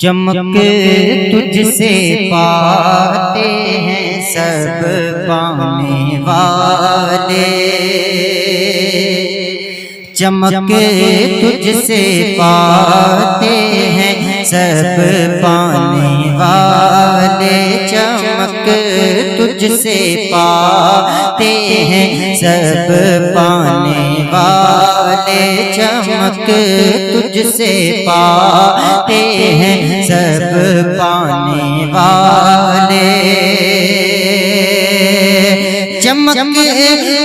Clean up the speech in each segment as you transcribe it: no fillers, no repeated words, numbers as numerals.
چمک تجھ سے پاتے ہیں سب پانے والے، چمک تجھ سے پاتے ہیں سب پانے والے، چمک تجھ سے پاتے ہیں سب پانے والے، چمک تجھ سے پاتے ہیں سب پانے والے، چمک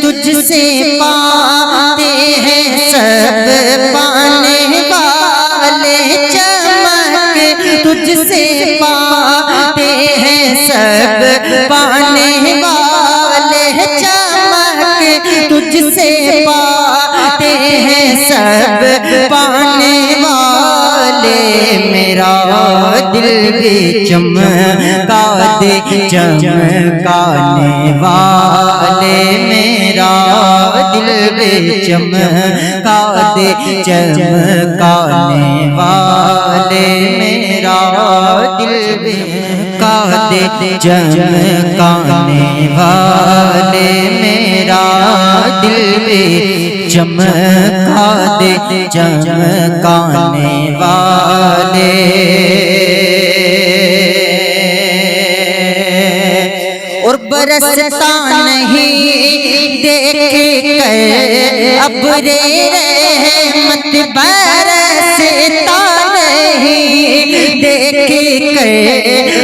تجھ سے پاتے ہیں سب پانے والے، چمک تجھ سے پاتے ہیں سب پانے والے، چمک تجھ سے پاتے ہیں سب پانے والے، میرا دل بھی چمکا دے چمکانے والے، میرا دل بھی چمکا دے چمکانے والے، میرا دل بھی چمکا دے چمکانے والے، میرا دل بھی چمکا دے چمکانے والے، اور برستا نہیں دیکھ کر ابر رحمت، برستا نہیں دیکھ کر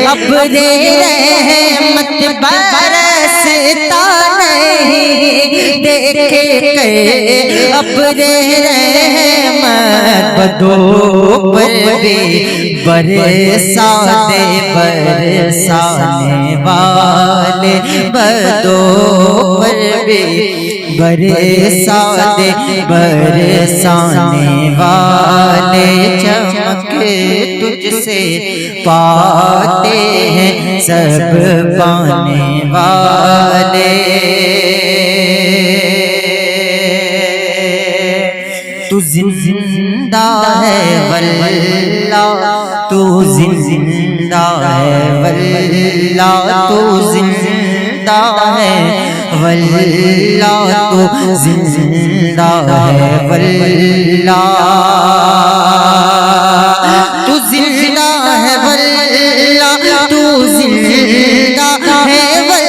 ابر رحمت، برستا نہیں دیکھ کر ابر رحمت، بدو پر بھی برسا دے برسانے والے، بدو پر بھی برسا دے برسانے والے، چمک تجھ سے پاتے ہیں سب پانے والے، تو زندہ ہے واللہ، تو زندہ ہے واللہ، تو زندہ ہے واللہ، تو زندہ ہے واللہ، تو زندہ ہے واللہ، تو زندہ ہے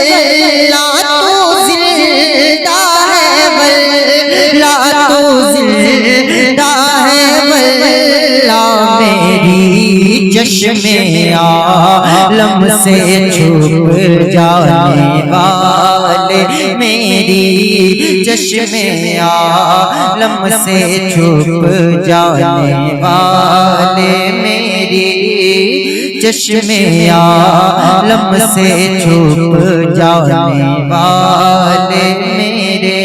واللہ، تو زندہ ہے واللہ، تو زندہ ہے واللہ، میری چشم عالم سے چھپ جانے والے، میری چشم عالم سے چھپ جانے والے، میری چشم عالم سے چھپ جانے والے، میرے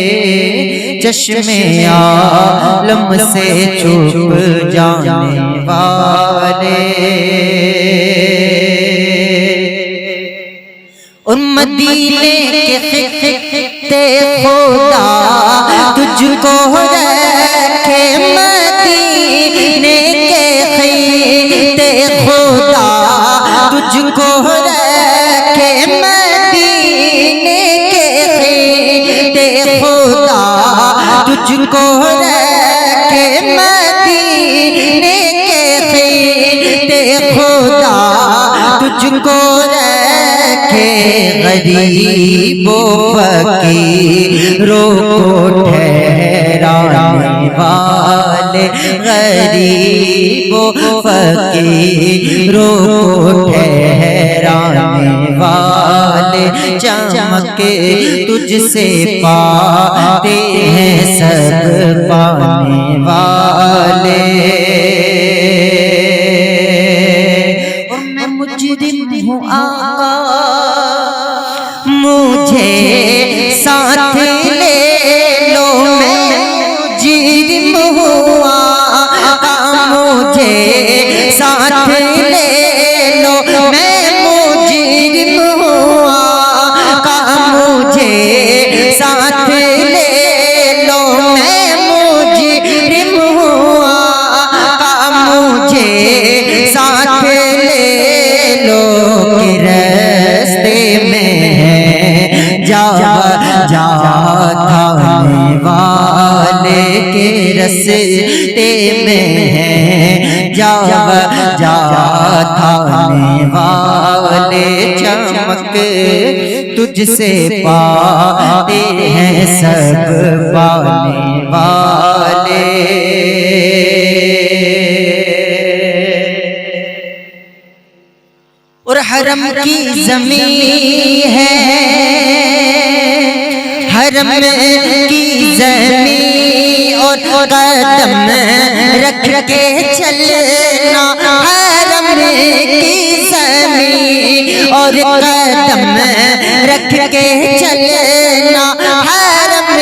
چشم عالم سے چھپ جانے والے، ان مدینے کے خطے خدا تجھ کو رکھے، مدینے کے خطے خدا تجھ کو رکھے، مدینے کے خطے خدا تجھ کو رکھے، مدینے کے خطے خدا تجھ کو رکھے، غریب و فقیروں کو ٹھہرانے والے، غریب و فقیروں کو ٹھہرانے والے، چمک تجھ سے پاتے ہیں سب پانے والے، اور میں مجرم ہوں آقا مجھے ساتھ لے لو، میں مجرم ہوں آقا مجھے ساتھ لے لو، میں مجرم ہوں آقا مجھے ساتھ لے لو، میں مجرم ہوں آقا مجھے ساتھ رستے میں ہیں جا تھانے والے چمک تجھ سے پاتے ہیں سب پانے والے اور حرم کی زمین ہے حرم کی زمین اور قدم رکھ کے چلنا حرم کی زمین اور قدم رکھ کے چلنا حرم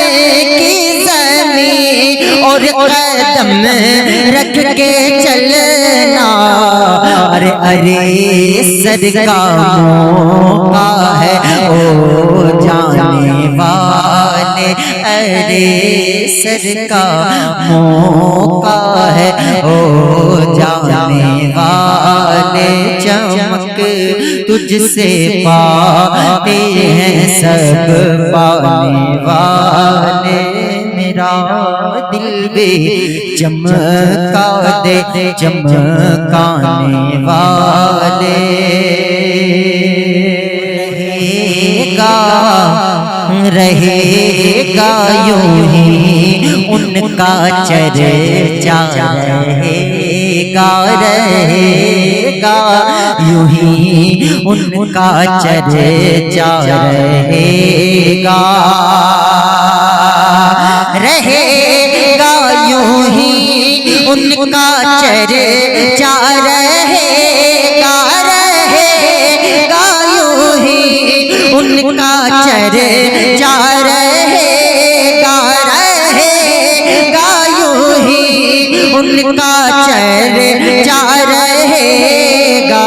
کی زمین اور قدم رکھ کے چلنا ارے ارے صدقہ کا ہے او جانے والے ارے صدقہ موقع ہے او جانے والے چمک تجھ سے پاتے ہیں سب پانے والے میرا دل بھی چمکا دے چمکانے والے رہے گا یوں ہی ان کا چرچا رہے گا یوں ہی ان کا چرچا رہے گا یوں ہی ان کا چرچا رہے گا یوں ہی ان کا چرچا رہے گا یوں ہی ان کا چرچا رہے گا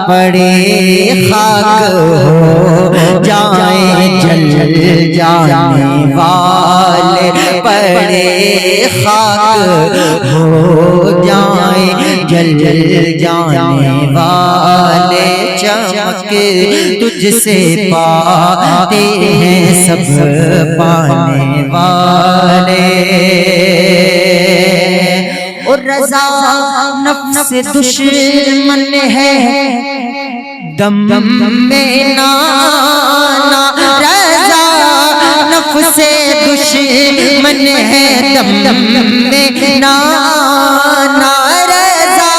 بڑے خاک ہو جائیں جل جانے والے بڑے خاک ہو جائیں جل جانے والے چمک تجھ سے پاتے ہیں سب پانے والے اور رضا نفس دشمن ہے دم میں نانا رضا نفس دشمن ہے دم میں نانا رضا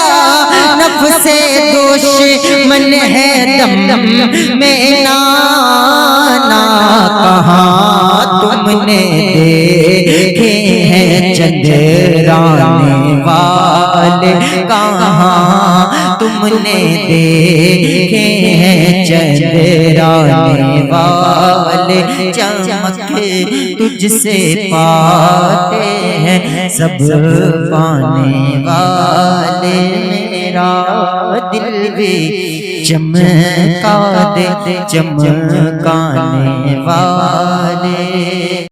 نفس دشمن ہے دم میں نانا کہاں تم نے دیکھے ہیں چندرانے والے کہاں تم نے دیکھے ہیں چندرانے والے چمک تجھ سے پاتے ہیں سب پانے والے میرا دل بھی چمکا دے چمکانے والے